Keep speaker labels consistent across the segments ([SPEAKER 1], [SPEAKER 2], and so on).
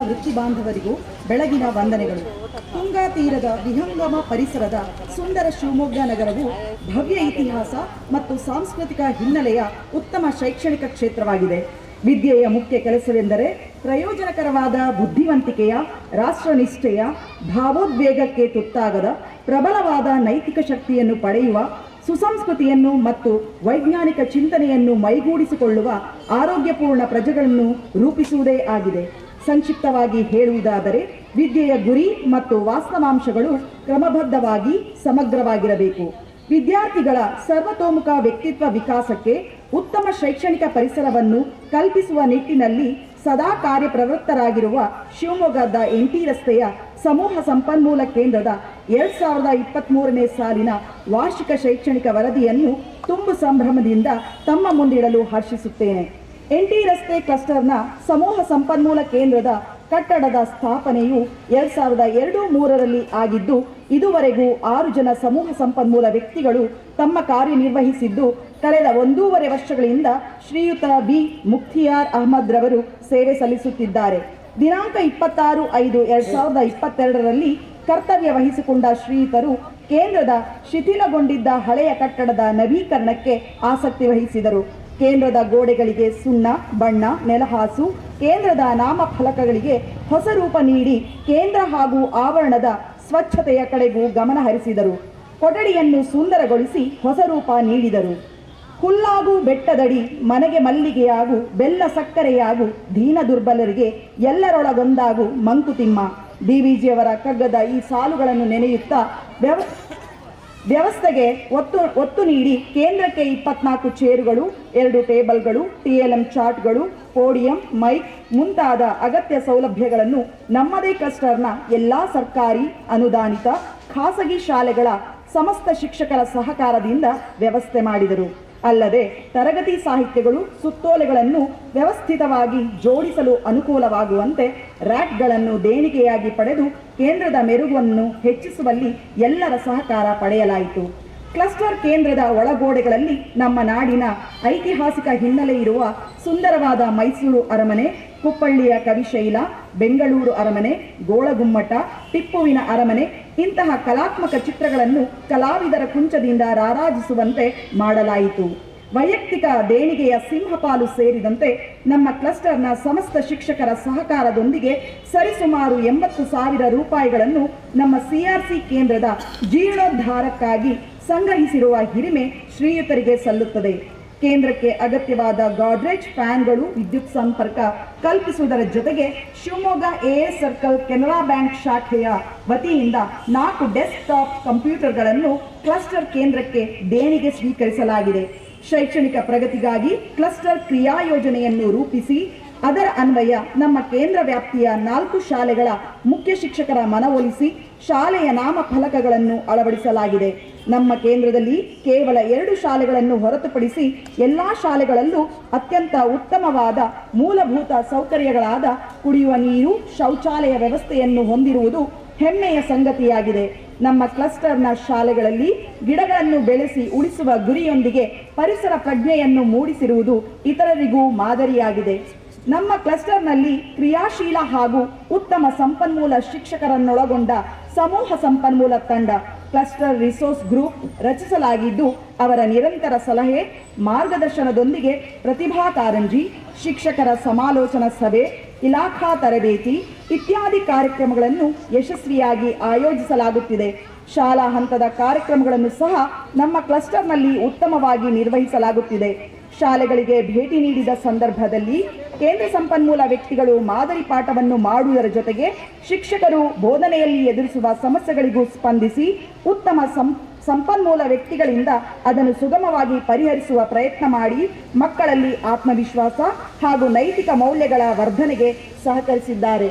[SPEAKER 1] ವೃತ್ತಿ ಬಾಂಧವರಿಗೂ ಬೆಳಗಿನ ವಂದನೆಗಳು. ತುಂಗಾ ತೀರದ ವಿಹಂಗಮ ಪರಿಸರದ ಸುಂದರ ಶಿವಮೊಗ್ಗ ನಗರವು ಭವ್ಯ ಇತಿಹಾಸ ಮತ್ತು ಸಾಂಸ್ಕೃತಿಕ ಹಿನ್ನೆಲೆಯ ಉತ್ತಮ ಶೈಕ್ಷಣಿಕ ಕ್ಷೇತ್ರವಾಗಿದೆ. ವಿದ್ಯೆಯ ಮುಖ್ಯ ಕೆಲಸವೆಂದರೆ ಪ್ರಯೋಜನಕರವಾದ ಬುದ್ಧಿವಂತಿಕೆಯ, ರಾಷ್ಟ್ರನಿಷ್ಠೆಯ, ಭಾವೋದ್ವೇಗಕ್ಕೆ ತುತ್ತಾಗದ ಪ್ರಬಲವಾದ ನೈತಿಕ ಶಕ್ತಿಯನ್ನು ಪಡೆಯುವ, ಸುಸಂಸ್ಕೃತಿಯನ್ನು ಮತ್ತು ವೈಜ್ಞಾನಿಕ ಚಿಂತನೆಯನ್ನು ಮೈಗೂಡಿಸಿಕೊಳ್ಳುವ ಆರೋಗ್ಯಪೂರ್ಣ ಪ್ರಜೆಗಳನ್ನು ರೂಪಿಸುವುದೇ ಆಗಿದೆ. ಸಂಕ್ಷಿಪ್ತವಾಗಿ ಹೇಳುವುದಾದರೆ, ವಿದ್ಯೆಯ ಗುರಿ ಮತ್ತು ವಾಸ್ತವಾಂಶಗಳು ಕ್ರಮಬದ್ಧವಾಗಿ ಸಮಗ್ರವಾಗಿರಬೇಕು. ವಿದ್ಯಾರ್ಥಿಗಳ ಸರ್ವತೋಮುಖ ವ್ಯಕ್ತಿತ್ವ ವಿಕಾಸಕ್ಕೆ ಉತ್ತಮ ಶೈಕ್ಷಣಿಕ ಪರಿಸರವನ್ನು ಕಲ್ಪಿಸುವ ನಿಟ್ಟಿನಲ್ಲಿ ಸದಾ ಕಾರ್ಯಪ್ರವೃತ್ತರಾಗಿರುವ ಶಿವಮೊಗ್ಗದ NT ರಸ್ತೆಯ ಸಮೂಹ ಸಂಪನ್ಮೂಲ ಕೇಂದ್ರದ 2023ನೇ ಸಾಲಿನ ವಾರ್ಷಿಕ ಶೈಕ್ಷಣಿಕ ವರದಿಯನ್ನು ತುಂಬು ಸಂಭ್ರಮದಿಂದ ತಮ್ಮ ಮುಂದಿಡಲು ಹರ್ಷಿಸುತ್ತೇನೆ. NT ರಸ್ತೆ ಕ್ಲಸ್ಟರ್ನ ಸಮೂಹ ಸಂಪನ್ಮೂಲ ಕೇಂದ್ರದ ಕಟ್ಟಡದ ಸ್ಥಾಪನೆಯು 2002-03ರಲ್ಲಿ ಆಗಿದ್ದು, ಇದುವರೆಗೂ 6 ಜನ ಸಮೂಹ ಸಂಪನ್ಮೂಲ ವ್ಯಕ್ತಿಗಳು ತಮ್ಮ ಕಾರ್ಯನಿರ್ವಹಿಸಿದ್ದು, ಕಳೆದ 1.5 ವರ್ಷಗಳಿಂದ ಶ್ರೀಯುತ ಬಿ ಮುಖ್ತಿಯಾರ್ ಅಹಮದ್ ರವರು ಸೇವೆ ಸಲ್ಲಿಸುತ್ತಿದ್ದಾರೆ. ದಿನಾಂಕ 26/5/2022ರಲ್ಲಿ ಕರ್ತವ್ಯ ವಹಿಸಿಕೊಂಡ ಶ್ರೀಯುತರು ಕೇಂದ್ರದ ಶಿಥಿಲಗೊಂಡಿದ್ದ ಹಳೆಯ ಕಟ್ಟಡದ ನವೀಕರಣಕ್ಕೆ ಆಸಕ್ತಿ ವಹಿಸಿದರು. ಕೇಂದ್ರದ ಗೋಡೆಗಳಿಗೆ ಸುಣ್ಣ ಬಣ್ಣ, ನೆಲಹಾಸು, ಕೇಂದ್ರದ ನಾಮಫಲಕಗಳಿಗೆ ಹೊಸ ರೂಪ ನೀಡಿ ಕೇಂದ್ರ ಹಾಗೂ ಆವರಣದ ಸ್ವಚ್ಛತೆಯ ಕಡೆಗೂ ಗಮನ ಹರಿಸಿದರು. ಕೊಠಡಿಯನ್ನು ಸುಂದರಗೊಳಿಸಿ ಹೊಸ ರೂಪ ನೀಡಿದರು. ಹುಲ್ಲಾಗು ಬೆಟ್ಟದಡಿ ಮನೆಗೆ ಮಲ್ಲಿಗೆಯಾಗು, ಬೆಲ್ಲ ಸಕ್ಕರೆಯಾಗು, ದೀನ ದುರ್ಬಲರಿಗೆ ಎಲ್ಲರೊಳಗೊಂದಾಗು ಮಂಕುತಿಮ್ಮ. DVಜಿಯವರ ಕಗ್ಗದ ಈ ಸಾಲುಗಳನ್ನು ನೆನೆಯುತ್ತಾ ವ್ಯವಸ್ಥೆಗೆ ಒತ್ತು ನೀಡಿ ಕೇಂದ್ರಕ್ಕೆ 24 ಚೇರುಗಳು, 2 ಟೇಬಲ್ಗಳು, TLM ಚಾರ್ಟ್ಗಳು, ಪೋಡಿಯಂ, ಮೈಕ್ ಮುಂತಾದ ಅಗತ್ಯ ಸೌಲಭ್ಯಗಳನ್ನು ನಮ್ಮದೇ ಕ್ಲಸ್ಟರ್ನ ಎಲ್ಲ ಸರ್ಕಾರಿ, ಅನುದಾನಿತ, ಖಾಸಗಿ ಶಾಲೆಗಳ ಸಮಸ್ತ ಶಿಕ್ಷಕರ ಸಹಕಾರದಿಂದ ವ್ಯವಸ್ಥೆ ಮಾಡಿದರು. ಅಲ್ಲದೆ ತರಗತಿ ಸಾಹಿತ್ಯಗಳು, ಸುತ್ತೋಲೆಗಳನ್ನು ವ್ಯವಸ್ಥಿತವಾಗಿ ಜೋಡಿಸಲು ಅನುಕೂಲವಾಗುವಂತೆ ರ್ಯಾಕ್ಗಳನ್ನು ದೇಣಿಗೆಯಾಗಿ ಪಡೆದು ಕೇಂದ್ರದ ಮೆರುಗನ್ನು ಹೆಚ್ಚಿಸುವಲ್ಲಿ ಎಲ್ಲರ ಸಹಕಾರ ಪಡೆಯಲಾಯಿತು. ಕ್ಲಸ್ಟರ್ ಕೇಂದ್ರದ ಒಳಗೋಡೆಗಳಲ್ಲಿ ನಮ್ಮ ನಾಡಿನ ಐತಿಹಾಸಿಕ ಹಿನ್ನೆಲೆ ಇರುವ ಸುಂದರವಾದ ಮೈಸೂರು ಅರಮನೆ, ಕುಪ್ಪಳ್ಳಿಯ ಕವಿಶೈಲ, ಬೆಂಗಳೂರು ಅರಮನೆ, ಗೋಳಗುಮ್ಮಟ, ಟಿಪ್ಪುವಿನ ಅರಮನೆ ಇಂತಹ ಕಲಾತ್ಮಕ ಚಿತ್ರಗಳನ್ನು ಕಲಾವಿದರ ಕುಂಚದಿಂದ ರಾರಾಜಿಸುವಂತೆ ಮಾಡಲಾಯಿತು. ವೈಯಕ್ತಿಕ ದೇಣಿಗೆಯ ಸಿಂಹಪಾಲು ಸೇರಿದಂತೆ ನಮ್ಮ ಕ್ಲಸ್ಟರ್ನ ಸಮಸ್ತ ಶಿಕ್ಷಕರ ಸಹಕಾರದೊಂದಿಗೆ ಸರಿಸುಮಾರು 80,000 ರೂಪಾಯಿಗಳನ್ನು ನಮ್ಮ CRC ಕೇಂದ್ರದ ಜೀರ್ಣೋದ್ಧಾರಕ್ಕಾಗಿ ಸಂಗ್ರಹಿಸಿರುವ ಹಿರಿಮೆ ಶ್ರೀಯುತರಿಗೆ ಸಲ್ಲುತ್ತದೆ. ಕೇಂದ್ರಕ್ಕೆ ಅಗತ್ಯವಾದ ಗಾಡ್ರೇಜ್, ಫ್ಯಾನ್ಗಳು, ವಿದ್ಯುತ್ ಸಂಪರ್ಕ ಕಲ್ಪಿಸುವುದರ ಜೊತೆಗೆ Shivamogga AS circle Canara bank ಶಾಖೆಯ ವತಿಯಿಂದ 4 ಡೆಸ್ಕ್ಟಾಪ್ ಕಂಪ್ಯೂಟರ್ಗಳನ್ನು ಕ್ಲಸ್ಟರ್ ಕೇಂದ್ರಕ್ಕೆ ದೇಣಿಗೆ ಸ್ವೀಕರಿಸಲಾಗಿದೆ. ಶೈಕ್ಷಣಿಕ ಪ್ರಗತಿಗಾಗಿ ಕ್ಲಸ್ಟರ್ ಕ್ರಿಯಾ ಯೋಜನೆಯನ್ನು ರೂಪಿಸಿ ಅದರ ಅನ್ವಯ ನಮ್ಮ ಕೇಂದ್ರ ವ್ಯಾಪ್ತಿಯ 4 ಶಾಲೆಗಳ ಮುಖ್ಯ ಶಿಕ್ಷಕರ ಮನವೊಲಿಸಿ ಶಾಲೆಯ ನಾಮಫಲಕಗಳನ್ನು ಅಳವಡಿಸಲಾಗಿದೆ. ನಮ್ಮ ಕೇಂದ್ರದಲ್ಲಿ ಕೇವಲ 2 ಶಾಲೆಗಳನ್ನು ಹೊರತುಪಡಿಸಿ ಎಲ್ಲ ಶಾಲೆಗಳಲ್ಲೂ ಅತ್ಯಂತ ಉತ್ತಮವಾದ ಮೂಲಭೂತ ಸೌಕರ್ಯಗಳಾದ ಕುಡಿಯುವ ನೀರು, ಶೌಚಾಲಯ ವ್ಯವಸ್ಥೆಯನ್ನು ಹೊಂದಿರುವುದು ಹೆಮ್ಮೆಯ ಸಂಗತಿಯಾಗಿದೆ. ನಮ್ಮ ಕ್ಲಸ್ಟರ್ನ ಶಾಲೆಗಳಲ್ಲಿ ಗಿಡಗಳನ್ನು ಬೆಳೆಸಿ ಉಳಿಸುವ ಗುರಿಯೊಂದಿಗೆ ಪರಿಸರ ಪ್ರಜ್ಞೆಯನ್ನು ಮೂಡಿಸಿರುವುದು ಇತರರಿಗೂ ಮಾದರಿಯಾಗಿದೆ. ನಮ್ಮ ಕ್ಲಸ್ಟರ್ನಲ್ಲಿ ಕ್ರಿಯಾಶೀಲ ಹಾಗೂ ಉತ್ತಮ ಸಂಪನ್ಮೂಲ ಶಿಕ್ಷಕರನ್ನೊಳಗೊಂಡ ಸಮೂಹ ಸಂಪನ್ಮೂಲ ತಂಡ ಕ್ಲಸ್ಟರ್ ರಿಸೋರ್ಸ್ ಗ್ರೂಪ್ ರಚಿಸಲಾಗಿದ್ದು, ಅವರ ನಿರಂತರ ಸಲಹೆ ಮಾರ್ಗದರ್ಶನದೊಂದಿಗೆ ಪ್ರತಿಭಾ ಕಾರಂಜಿ, ಶಿಕ್ಷಕರ ಸಮಾಲೋಚನಾ ಸಭೆ, ಇಲಾಖಾ ತರಬೇತಿ ಇತ್ಯಾದಿ ಕಾರ್ಯಕ್ರಮಗಳನ್ನು ಯಶಸ್ವಿಯಾಗಿ ಆಯೋಜಿಸಲಾಗುತ್ತಿದೆ. ಶಾಲಾ ಹಂತದ ಕಾರ್ಯಕ್ರಮಗಳನ್ನು ಸಹ ನಮ್ಮ ಕ್ಲಸ್ಟರ್ನಲ್ಲಿ ಉತ್ತಮವಾಗಿ ನಿರ್ವಹಿಸಲಾಗುತ್ತಿದೆ. ಶಾಲೆಗಳಿಗೆ ಭೇಟಿ ನೀಡಿದ ಸಂದರ್ಭದಲ್ಲಿ ಕೇಂದ್ರ ಸಂಪನ್ಮೂಲ ವ್ಯಕ್ತಿಗಳು ಮಾದರಿ ಪಾಠವನ್ನು ಮಾಡುವುದರ ಜೊತೆಗೆ ಶಿಕ್ಷಕರು ಬೋಧನೆಯಲ್ಲಿ ಎದುರಿಸುವ ಸಮಸ್ಯೆಗಳಿಗೂ ಸ್ಪಂದಿಸಿ ಉತ್ತಮ ಸಂಪನ್ಮೂಲ ವ್ಯಕ್ತಿಗಳಿಂದ ಅದನ್ನು ಸುಗಮವಾಗಿ ಪರಿಹರಿಸುವ ಪ್ರಯತ್ನ ಮಾಡಿ ಮಕ್ಕಳಲ್ಲಿ ಆತ್ಮವಿಶ್ವಾಸ ಹಾಗೂ ನೈತಿಕ ಮೌಲ್ಯಗಳ ವರ್ಧನೆಗೆ ಸಹಕರಿಸಿದ್ದಾರೆ.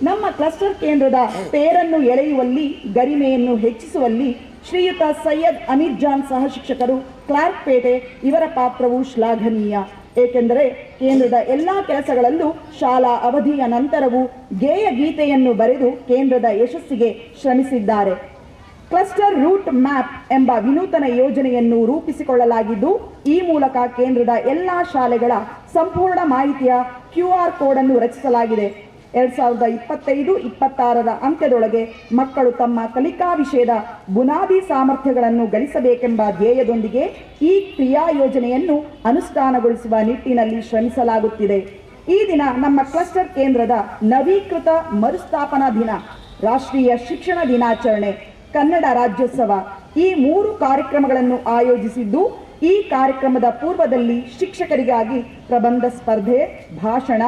[SPEAKER 1] ನಮ್ಮ ಕ್ಲಸ್ಟರ್ ಕೇಂದ್ರದ ಪೇರನ್ನು ಎಳೆಯುವಲ್ಲಿ, ಗರಿಮೆಯನ್ನು ಹೆಚ್ಚಿಸುವಲ್ಲಿ ಶ್ರೀಯುತ ಸೈಯದ್ ಅಮೀರ್ ಜಾನ್ ಸಹ ಶಿಕ್ಷಕರು, ಕ್ಲಾರ್ಕ್ ಪೇಟೆ ಇವರ ಪಾತ್ರವು ಶ್ಲಾಘನೀಯ. ಏಕೆಂದರೆ ಕೇಂದ್ರದ ಎಲ್ಲ ಕೆಲಸಗಳಲ್ಲೂ ಶಾಲಾ ಅವಧಿಯ ನಂತರವೂ ಗೇಯ ಗೀತೆಯನ್ನು ಬರೆದು ಕೇಂದ್ರದ ಯಶಸ್ಸಿಗೆ ಶ್ರಮಿಸಿದ್ದಾರೆ. ಕ್ಲಸ್ಟರ್ ರೂಟ್ ಮ್ಯಾಪ್ ಎಂಬ ವಿನೂತನ ಯೋಜನೆಯನ್ನು ರೂಪಿಸಿಕೊಳ್ಳಲಾಗಿದ್ದು, ಈ ಮೂಲಕ ಕೇಂದ್ರದ ಎಲ್ಲ ಶಾಲೆಗಳ ಸಂಪೂರ್ಣ ಮಾಹಿತಿಯ QR ಕೋಡ್ ಅನ್ನು ರಚಿಸಲಾಗಿದೆ. 2025-26ರ ಅಂತ್ಯದೊಳಗೆ ಮಕ್ಕಳು ತಮ್ಮ ಕಲಿಕಾ ವಿಷಯದ ಬುನಾದಿ ಸಾಮರ್ಥ್ಯಗಳನ್ನು ಗಳಿಸಬೇಕೆಂಬ ಧ್ಯೇಯದೊಂದಿಗೆ ಈ ಕ್ರಿಯಾ ಯೋಜನೆಯನ್ನು ಅನುಷ್ಠಾನಗೊಳಿಸುವ ನಿಟ್ಟಿನಲ್ಲಿ ಶ್ರಮಿಸಲಾಗುತ್ತಿದೆ. ಈ ದಿನ ನಮ್ಮ ಕ್ಲಸ್ಟರ್ ಕೇಂದ್ರದ ನವೀಕೃತ ಮರುಸ್ಥಾಪನಾ ದಿನ, ರಾಷ್ಟ್ರೀಯ ಶಿಕ್ಷಣ ದಿನಾಚರಣೆ, ಕನ್ನಡ ರಾಜ್ಯೋತ್ಸವ ಈ 3 ಕಾರ್ಯಕ್ರಮಗಳನ್ನು ಆಯೋಜಿಸಿದ್ದು, ಈ ಕಾರ್ಯಕ್ರಮದ ಪೂರ್ವದಲ್ಲಿ ಶಿಕ್ಷಕರಿಗಾಗಿ ಪ್ರಬಂಧ ಸ್ಪರ್ಧೆ, ಭಾಷಣ,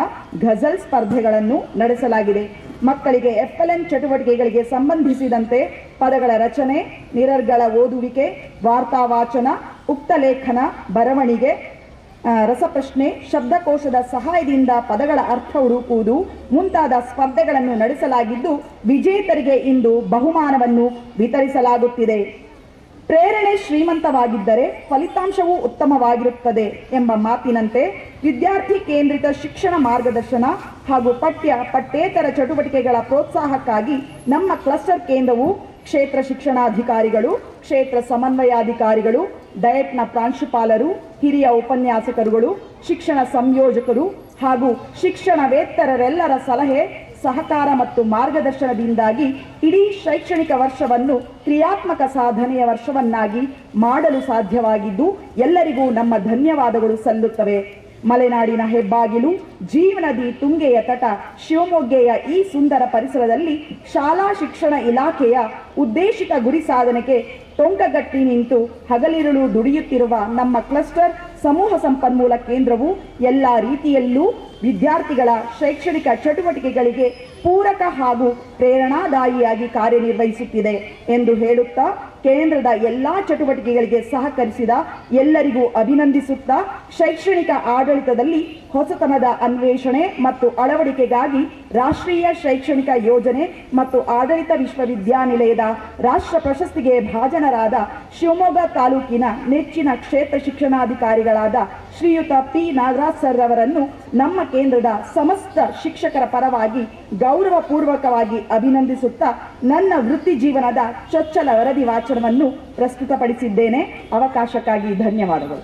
[SPEAKER 1] ಘಜಲ್ ಸ್ಪರ್ಧೆಗಳನ್ನು ನಡೆಸಲಾಗಿದೆ. ಮಕ್ಕಳಿಗೆ FLN ಚಟುವಟಿಕೆಗಳಿಗೆ ಸಂಬಂಧಿಸಿದಂತೆ ಪದಗಳ ರಚನೆ, ನಿರರ್ಗಳ ಓದುವಿಕೆ, ವಾರ್ತಾ ವಾಚನ, ಉಕ್ತ ಲೇಖನ, ಬರವಣಿಗೆ, ರಸಪ್ರಶ್ನೆ, ಶಬ್ದಕೋಶದ ಸಹಾಯದಿಂದ ಪದಗಳ ಅರ್ಥ ಹುಡುಕುವುದು ಮುಂತಾದ ಸ್ಪರ್ಧೆಗಳನ್ನು ನಡೆಸಲಾಗಿದ್ದು, ವಿಜೇತರಿಗೆ ಇಂದು ಬಹುಮಾನವನ್ನು ವಿತರಿಸಲಾಗುತ್ತಿದೆ. ಪ್ರೇರಣೆ ಶ್ರೀಮಂತವಾಗಿದ್ದರೆ ಫಲಿತಾಂಶವೂ ಉತ್ತಮವಾಗಿರುತ್ತದೆ ಎಂಬ ಮಾತಿನಂತೆ ವಿದ್ಯಾರ್ಥಿ ಕೇಂದ್ರಿತ ಶಿಕ್ಷಣ ಮಾರ್ಗದರ್ಶನ ಹಾಗೂ ಪಠ್ಯೇತರ ಚಟುವಟಿಕೆಗಳ ಪ್ರೋತ್ಸಾಹಕ್ಕಾಗಿ ನಮ್ಮ ಕ್ಲಸ್ಟರ್ ಕೇಂದ್ರವು ಕ್ಷೇತ್ರ ಶಿಕ್ಷಣಾಧಿಕಾರಿಗಳು, ಕ್ಷೇತ್ರ ಸಮನ್ವಯಾಧಿಕಾರಿಗಳು, ಡಯಟ್ನ ಪ್ರಾಂಶುಪಾಲರು, ಹಿರಿಯ ಉಪನ್ಯಾಸಕರುಗಳು, ಶಿಕ್ಷಣ ಸಂಯೋಜಕರು ಹಾಗೂ ಶಿಕ್ಷಣವೇತ್ತರರೆಲ್ಲರ ಸಲಹೆ, ಸಹಕಾರ ಮತ್ತು ಮಾರ್ಗದರ್ಶನದಿಂದಾಗಿ ಇಡೀ ಶೈಕ್ಷಣಿಕ ವರ್ಷವನ್ನು ಕ್ರಿಯಾತ್ಮಕ ಸಾಧನೆಯ ವರ್ಷವನ್ನಾಗಿ ಮಾಡಲು ಸಾಧ್ಯವಾಗಿದ್ದು, ಎಲ್ಲರಿಗೂ ನಮ್ಮ ಧನ್ಯವಾದಗಳು ಸಲ್ಲುತ್ತವೆ. ಮಲೆನಾಡಿನ ಹೆಬ್ಬಾಗಿಲು, ಜೀವನದಿ ತುಂಗೆಯ ತಟ ಶಿವಮೊಗ್ಗೆಯ ಈ ಸುಂದರ ಪರಿಸರದಲ್ಲಿ ಶಾಲಾ ಶಿಕ್ಷಣ ಇಲಾಖೆಯ ಉದ್ದೇಶಿತ ಗುರಿ ಸಾಧನೆಗೆ ಟೊಂಕಗಟ್ಟಿ ನಿಂತು ಹಗಲಿರುಳು ದುಡಿಯುತ್ತಿರುವ ನಮ್ಮ ಕ್ಲಸ್ಟರ್ ಸಮೂಹ ಸಂಪನ್ಮೂಲ ಕೇಂದ್ರವು ಎಲ್ಲ ರೀತಿಯಲ್ಲೂ ವಿದ್ಯಾರ್ಥಿಗಳ ಶೈಕ್ಷಣಿಕ ಚಟುವಟಿಕೆಗಳಿಗೆ ಪೂರಕ ಹಾಗೂ ಪ್ರೇರಣಾದಾಯಿಯಾಗಿ ಕಾರ್ಯನಿರ್ವಹಿಸುತ್ತಿದೆ ಎಂದು ಹೇಳುತ್ತಾ, ಕೇಂದ್ರದ ಎಲ್ಲ ಚಟುವಟಿಕೆಗಳಿಗೆ ಸಹಕರಿಸಿದ ಎಲ್ಲರಿಗೂ ಅಭಿನಂದಿಸುತ್ತಾ, ಶೈಕ್ಷಣಿಕ ಆಡಳಿತದಲ್ಲಿ ಹೊಸತನದ ಅನ್ವೇಷಣೆ ಮತ್ತು ಅಳವಡಿಕೆಗಾಗಿ ರಾಷ್ಟ್ರೀಯ ಶೈಕ್ಷಣಿಕ ಯೋಜನೆ ಮತ್ತು ಆಡಳಿತ ವಿಶ್ವವಿದ್ಯಾನಿಲಯದ ರಾಷ್ಟ್ರ ಪ್ರಶಸ್ತಿಗೆ ಭಾಜನರಾದ ಶಿವಮೊಗ್ಗ ತಾಲೂಕಿನ ನೆಚ್ಚಿನ ಕ್ಷೇತ್ರ ಶಿಕ್ಷಣಾಧಿಕಾರಿಗಳಾದ ಶ್ರೀಯುತ P. ನಾಗರಾಜ್ ಸರ್ ಅವರನ್ನು ನಮ್ಮ ಕೇಂದ್ರದ ಸಮಸ್ತ ಶಿಕ್ಷಕರ ಪರವಾಗಿ ಗೌರವಪೂರ್ವಕವಾಗಿ ಅಭಿನಂದಿಸುತ್ತಾ ನನ್ನ ವೃತ್ತಿ ಜೀವನದ ಚೊಚ್ಚಲ ವರದಿ ವಾಚನವನ್ನು ಪ್ರಸ್ತುತಪಡಿಸಿದ್ದೇನೆ. ಅವಕಾಶಕ್ಕಾಗಿ ಧನ್ಯವಾದಗಳು.